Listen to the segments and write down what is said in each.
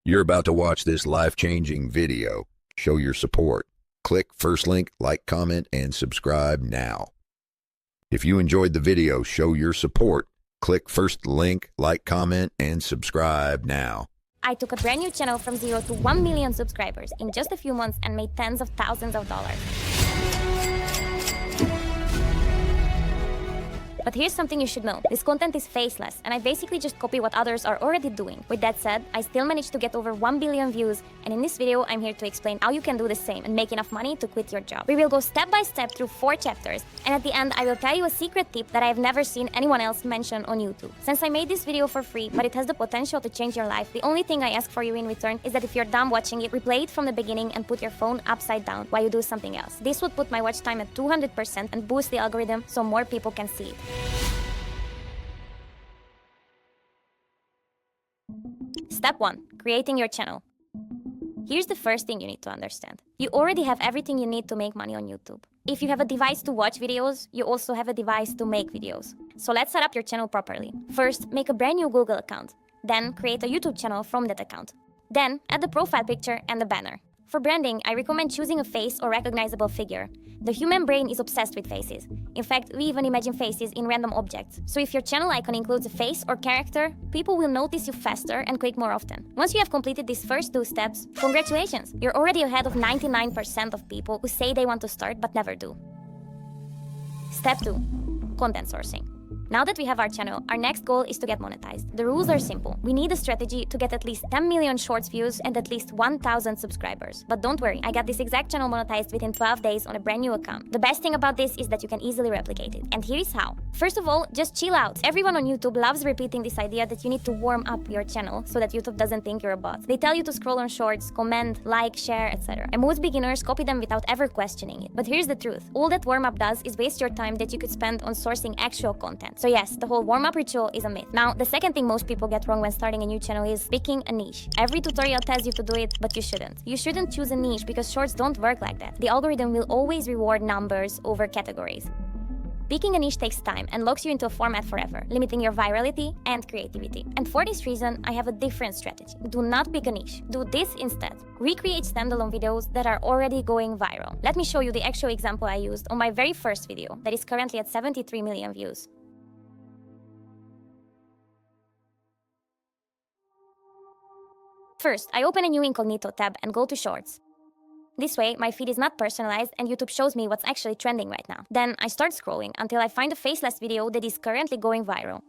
You're about to watch this life-changing video. Show your support. Click first link, like, comment, and subscribe now. If you enjoyed the video, show your support. Click first link, like, comment, and subscribe now. I took a brand new channel from 0 to 1 million subscribers in just a few months and made tens of thousands of dollars. But here's something you should know. This content is faceless, and I basically just copy what others are already doing. With that said, I still managed to get over 1 billion views, and in this video, I'm here to explain how you can do the same and make enough money to quit your job. We will go step by step through 4 chapters, and at the end, I will tell you a secret tip that I have never seen anyone else mention on YouTube. Since I made this video for free, but it has the potential to change your life, the only thing I ask for you in return is that if you're done watching it, replay it from the beginning and put your phone upside down while you do something else. This would put my watch time at 200% and boost the algorithm so more people can see it. Step 1. Creating your channel. Here's the first thing you need to understand. You already have everything you need to make money on YouTube. If you have a device to watch videos, you also have a device to make videos. So let's set up your channel properly. First, make a brand new Google account. Then, create a YouTube channel from that account. Then, add the profile picture and the banner. For branding, I recommend choosing a face or recognizable figure. The human brain is obsessed with faces. In fact, we even imagine faces in random objects. So if your channel icon includes a face or character, people will notice you faster and click more often. Once you have completed these first 2 steps, congratulations! You're already ahead of 99% of people who say they want to start but never do. Step 2. Content sourcing. Now that we have our channel, our next goal is to get monetized. The rules are simple. We need a strategy to get at least 10 million shorts views and at least 1,000 subscribers. But don't worry, I got this exact channel monetized within 12 days on a brand new account. The best thing about this is that you can easily replicate it. And here is how. First of all, just chill out. Everyone on YouTube loves repeating this idea that you need to warm up your channel so that YouTube doesn't think you're a bot. They tell you to scroll on shorts, comment, like, share, etc. And most beginners copy them without ever questioning it. But here's the truth. All that warm-up does is waste your time that you could spend on sourcing actual content. So yes, the whole warm-up ritual is a myth. Now, the second thing most people get wrong when starting a new channel is picking a niche. Every tutorial tells you to do it, but you shouldn't. You shouldn't choose a niche because shorts don't work like that. The algorithm will always reward numbers over categories. Picking a niche takes time and locks you into a format forever, limiting your virality and creativity. And for this reason, I have a different strategy. Do not pick a niche. Do this instead. Recreate standalone videos that are already going viral. Let me show you the actual example I used on my very first video that is currently at 73 million views. First, I open a new incognito tab and go to Shorts. This way, my feed is not personalized and YouTube shows me what's actually trending right now. Then I start scrolling until I find a faceless video that is currently going viral.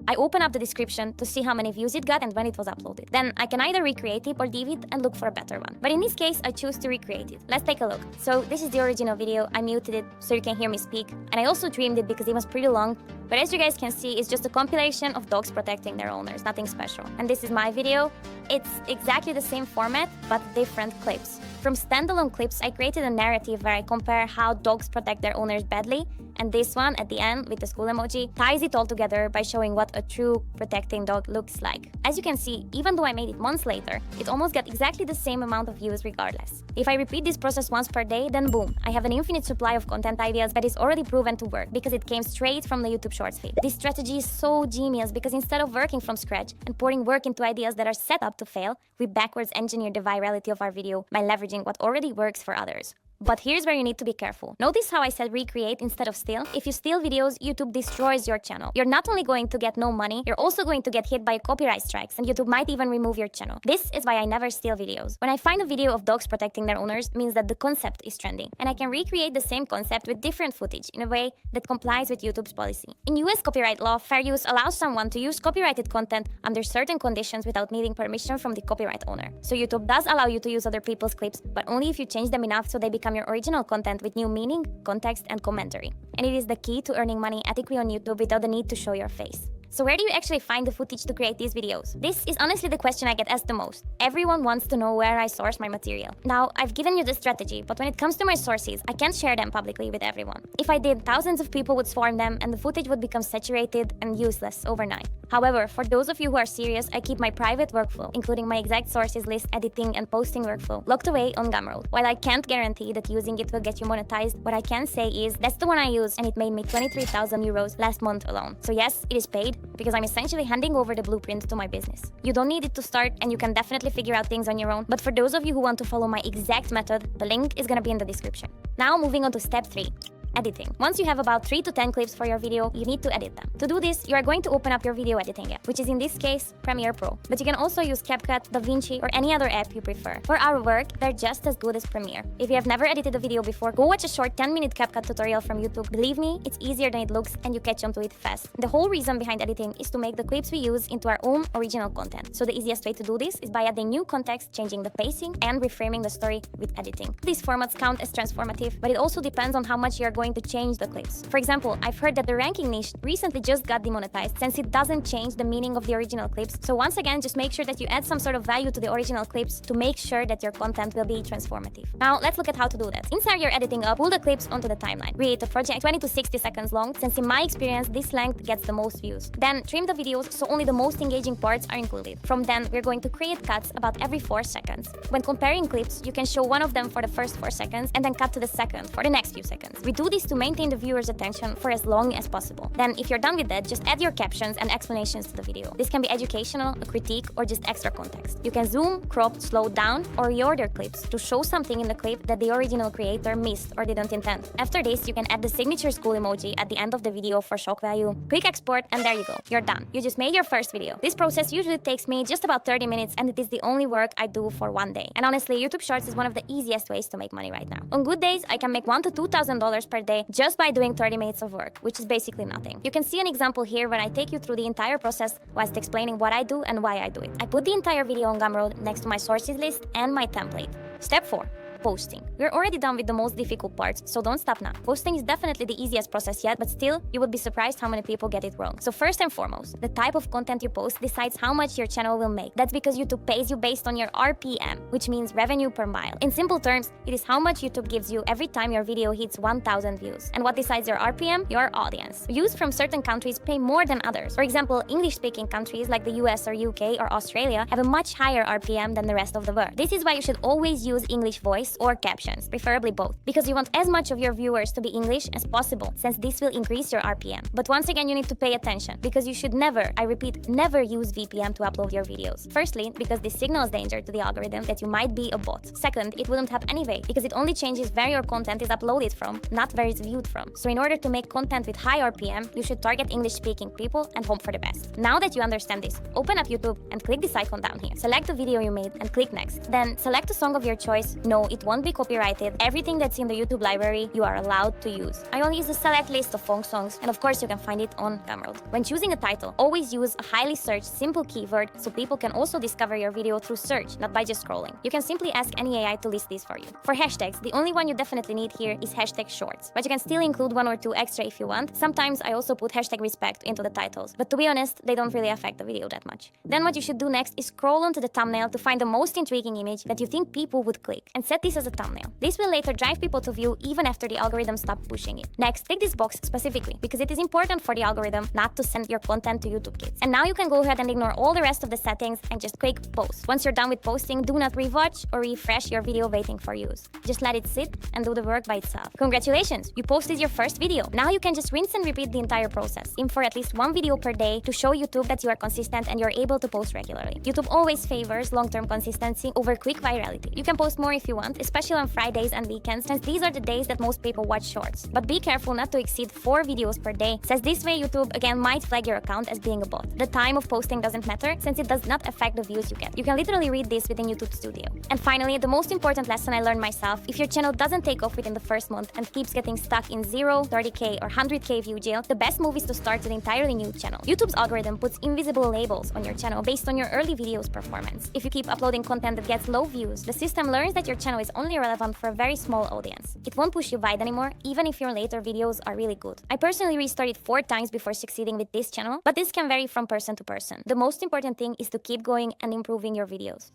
I open up the description to see how many views it got and when it was uploaded. Then I can either recreate it or leave it and look for a better one. But in this case, I choose to recreate it. Let's take a look. So this is the original video. I muted it so you can hear me speak. And I also trimmed it because it was pretty long. But as you guys can see, it's just a compilation of dogs protecting their owners, nothing special. And this is my video. It's exactly the same format, but different clips. From standalone clips, I created a narrative where I compare how dogs protect their owners badly, and this one, at the end, with the school emoji, ties it all together by showing what a true protecting dog looks like. As you can see, even though I made it months later, it almost got exactly the same amount of views regardless. If I repeat this process once per day, then boom, I have an infinite supply of content ideas that is already proven to work because it came straight from the YouTube Shorts feed. This strategy is so genius because instead of working from scratch and pouring work into ideas that are set up to fail, we backwards engineer the virality of our video by leveraging what already works for others. But here's where you need to be careful. Notice how I said recreate instead of steal? If you steal videos, YouTube destroys your channel. You're not only going to get no money, you're also going to get hit by copyright strikes, and YouTube might even remove your channel. This is why I never steal videos. When I find a video of dogs protecting their owners, it means that the concept is trending, and I can recreate the same concept with different footage in a way that complies with YouTube's policy. In US copyright law, fair use allows someone to use copyrighted content under certain conditions without needing permission from the copyright owner. So YouTube does allow you to use other people's clips, but only if you change them enough so they become your original content with new meaning, context, and commentary. And it is the key to earning money ethically on YouTube without the need to show your face. So where do you actually find the footage to create these videos? This is honestly the question I get asked the most. Everyone wants to know where I source my material. Now, I've given you the strategy, but when it comes to my sources, I can't share them publicly with everyone. If I did, thousands of people would swarm them and the footage would become saturated and useless overnight. However, for those of you who are serious, I keep my private workflow, including my exact sources list, editing, and posting workflow, locked away on Gumroad. While I can't guarantee that using it will get you monetized, what I can say is that's the one I use, and it made me 23,000 euros last month alone. So yes, it is paid, because I'm essentially handing over the blueprint to my business. You don't need it to start, and you can definitely figure out things on your own, but for those of you who want to follow my exact method, the link is gonna be in the description. Now moving on to step 3. Editing. Once you have about 3 to 10 clips for your video, you need to edit them. To do this, you are going to open up your video editing app, which is in this case, Premiere Pro. But you can also use CapCut, DaVinci, or any other app you prefer. For our work, they're just as good as Premiere. If you have never edited a video before, go watch a short 10-minute CapCut tutorial from YouTube. Believe me, it's easier than it looks and you catch on to it fast. The whole reason behind editing is to make the clips we use into our own original content. So the easiest way to do this is by adding new context, changing the pacing, and reframing the story with editing. These formats count as transformative, but it also depends on how much you are going to change the clips. For example, I've heard that the ranking niche recently just got demonetized since it doesn't change the meaning of the original clips. So once again, just make sure that you add some sort of value to the original clips to make sure that your content will be transformative. Now, let's look at how to do that. Inside your editing app, pull the clips onto the timeline. Create a project 20 to 60 seconds long, since in my experience, this length gets the most views. Then trim the videos so only the most engaging parts are included. From then, we're going to create cuts about every 4 seconds. When comparing clips, you can show one of them for the first 4 seconds and then cut to the second for the next few seconds. We do this to maintain the viewer's attention for as long as possible. Then, if you're done with that, just add your captions and explanations to the video. This can be educational, a critique, or just extra context. You can zoom, crop, slow down, or reorder clips to show something in the clip that the original creator missed or didn't intend. After this, you can add the signature school emoji at the end of the video for shock value. Quick export, and there you go. You're done. You just made your first video. This process usually takes me just about 30 minutes, and it is the only work I do for one day. And honestly, YouTube Shorts is one of the easiest ways to make money right now. On good days, I can make $1,000 to $2,000 per day just by doing 30 minutes of work, which is basically nothing. You can see an example here when I take you through the entire process whilst explaining what I do and why I do it. I put the entire video on Gumroad next to my sources list and my template. Step 4. Posting. We're already done with the most difficult parts, so don't stop now. Posting is definitely the easiest process yet, but still, you would be surprised how many people get it wrong. So first and foremost, the type of content you post decides how much your channel will make. That's because YouTube pays you based on your RPM, which means revenue per mile. In simple terms, it is how much YouTube gives you every time your video hits 1,000 views. And what decides your RPM? Your audience. Views from certain countries pay more than others. For example, English-speaking countries like the US or UK or Australia have a much higher RPM than the rest of the world. This is why you should always use English voice or captions, preferably both, because you want as much of your viewers to be English as possible, since this will increase your RPM. But once again, you need to pay attention, because you should never, I repeat, never use VPN to upload your videos. Firstly, because this signals danger to the algorithm that you might be a bot. Second, it wouldn't have anyway, because it only changes where your content is uploaded from, not where it's viewed from. So in order to make content with high RPM, you should target English-speaking people and hope for the best. Now that you understand this, open up YouTube and click this icon down here. Select the video you made and click next. Then select a song of your choice. No, it won't be copyrighted. Everything that's in the YouTube library, you are allowed to use. I only use a select list of folk songs, and of course you can find it on Gumroad. When choosing a title, always use a highly searched, simple keyword so people can also discover your video through search, not by just scrolling. You can simply ask any AI to list these for you. For hashtags, the only one you definitely need here is hashtag shorts, but you can still include 1 or 2 extra if you want. Sometimes I also put hashtag respect into the titles, but to be honest, they don't really affect the video that much. Then what you should do next is scroll onto the thumbnail to find the most intriguing image that you think people would click, and set this as a thumbnail. This will later drive people to view even after the algorithm stops pushing it. Next, tick this box specifically, because it is important for the algorithm not to send your content to YouTube Kids. And now you can go ahead and ignore all the rest of the settings and just click post. Once you're done with posting, do not rewatch or refresh your video waiting for views. Just let it sit and do the work by itself. Congratulations, you posted your first video. Now you can just rinse and repeat the entire process. Aim for at least 1 video per day to show YouTube that you are consistent and you're able to post regularly. YouTube always favors long-term consistency over quick virality. You can post more if you want, especially on Fridays and weekends, since these are the days that most people watch shorts. But be careful not to exceed 4 videos per day, since this way YouTube again might flag your account as being a bot. The time of posting doesn't matter, since it does not affect the views you get. You can literally read this within YouTube Studio. And finally, the most important lesson I learned myself: if your channel doesn't take off within the first month and keeps getting stuck in 0, 30k or 100k view jail, the best move is to start an entirely new channel. YouTube's algorithm puts invisible labels on your channel based on your early videos performance. If you keep uploading content that gets low views, the system learns that your channel is only relevant for a very small audience. It won't push you wide anymore, even if your later videos are really good. I personally restarted 4 times before succeeding with this channel, but this can vary from person to person. The most important thing is to keep going and improving your videos.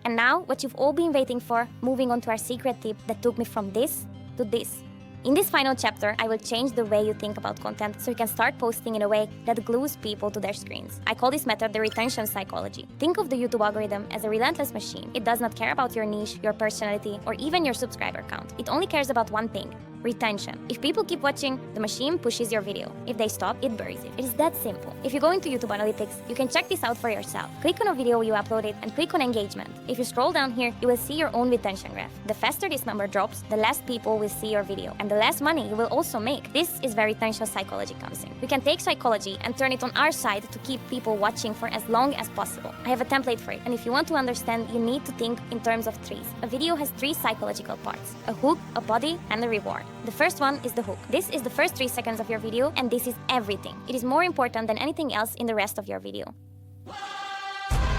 And now, what you've all been waiting for, moving on to our secret tip that took me from this to this. In this final chapter, I will change the way you think about content so you can start posting in a way that glues people to their screens. I call this method the retention psychology. Think of the YouTube algorithm as a relentless machine. It does not care about your niche, your personality, or even your subscriber count. It only cares about one thing: retention. If people keep watching, the machine pushes your video. If they stop, it buries it. It is that simple. If you go into YouTube Analytics, you can check this out for yourself. Click on a video you uploaded and click on engagement. If you scroll down here, you will see your own retention graph. The faster this number drops, the less people will see your video, and the less money you will also make. This is where retention psychology comes in. We can take psychology and turn it on our side to keep people watching for as long as possible. I have a template for it, and if you want to understand, you need to think in terms of threes. A video has three psychological parts: a hook, a body, and a reward. The first one is the hook. This is the first 3 seconds of your video, and this is everything. It is more important than anything else in the rest of your video.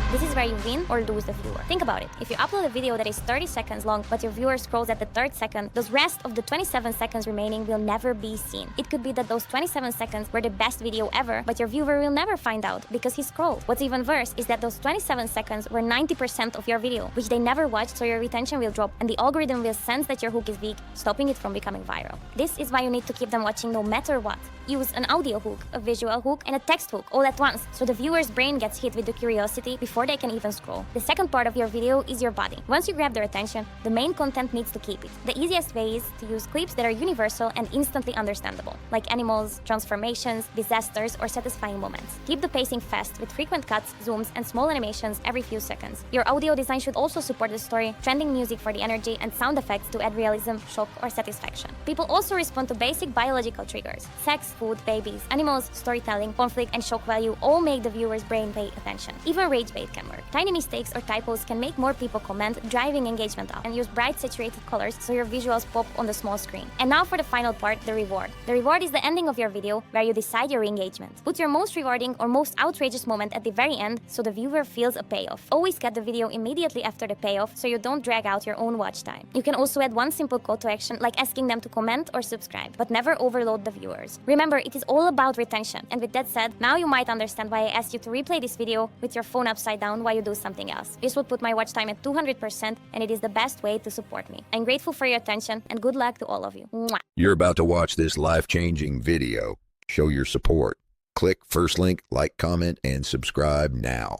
This is where you win or lose the viewer. Think about it. If you upload a video that is 30 seconds long, but your viewer scrolls at the 3rd second, those rest of the 27 seconds remaining will never be seen. It could be that those 27 seconds were the best video ever, but your viewer will never find out because he scrolled. What's even worse is that those 27 seconds were 90% of your video, which they never watched, so your retention will drop, and the algorithm will sense that your hook is weak, stopping it from becoming viral. This is why you need to keep them watching no matter what. Use an audio hook, a visual hook, and a text hook all at once, so the viewer's brain gets hit with the curiosity before they can even scroll. The second part of your video is your body. Once you grab their attention, the main content needs to keep it. The easiest way is to use clips that are universal and instantly understandable, like animals, transformations, disasters, or satisfying moments. Keep the pacing fast with frequent cuts, zooms, and small animations every few seconds. Your audio design should also support the story, trending music for the energy, and sound effects to add realism, shock, or satisfaction. People also respond to basic biological triggers. Sex, food, babies, animals, storytelling, conflict, and shock value all make the viewer's brain pay attention. Even rage bait can work. Tiny mistakes or typos can make more people comment, driving engagement up. And use bright saturated colors so your visuals pop on the small screen. And now for the final part, the reward. The reward is the ending of your video where you decide your engagement. Put your most rewarding or most outrageous moment at the very end so the viewer feels a payoff. Always cut the video immediately after the payoff so you don't drag out your own watch time. You can also add one simple call to action like asking them to comment or subscribe, but never overload the viewers. Remember, it is all about retention. And with that said, now you might understand why I asked you to replay this video with your phone upside down while you do something else. This would put my watch time at 200%, and it is the best way to support me. I'm grateful for your attention, and good luck to all of you. Mwah. You're about to watch this life-changing video. Show your support. Click first link, like, comment, and subscribe now.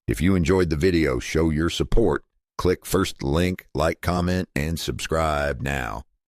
If you enjoyed the video, show your support. Click first link, like, comment, and subscribe now.